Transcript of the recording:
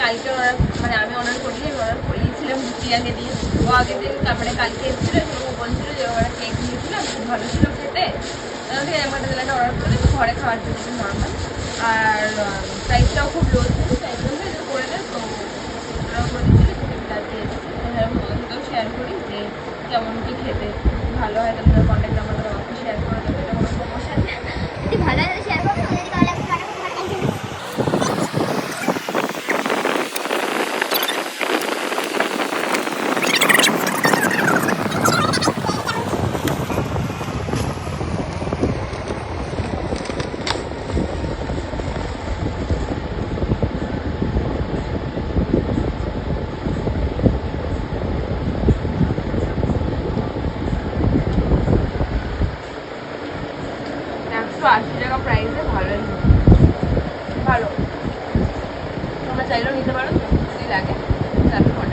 কালকে অর্ডার মানে আমি অর্ডার করিনি, অর্ডার করিয়েছিলাম প্রিয়াকে দিয়ে। ও আগের দিন মানে কালকে এসেছিলো, ও বলছিল যে ওরা কেক নিয়েছিলাম খুব ভালো ছিল খেতে, আমার একটা অর্ডার করে দিই ঘরে খাওয়ার জন্য নর্মাল, আর প্রাইসটাও খুব লো ছিল, তাই জন্য এটা করে দেয়। তো ওরাও করে দিচ্ছিল, আজকে এসেছি তোমাদেরকেও শেয়ার করি যে কেমন কি খেতে ভালো হয়। তোমাদের কন্ট্যাক্ট নাম্বারটা আমাকে শেয়ার করে দেবে, এটা কোনো সমস্যা নেই। যদি ভালো হয় শেয়ার করবে, যদি ভালো লাগে ভালো ভালো টাকা প্রাইসে ভালোই ভালো, তোমরা চাইলেও নিতে পারো যদি লাগে। তারপর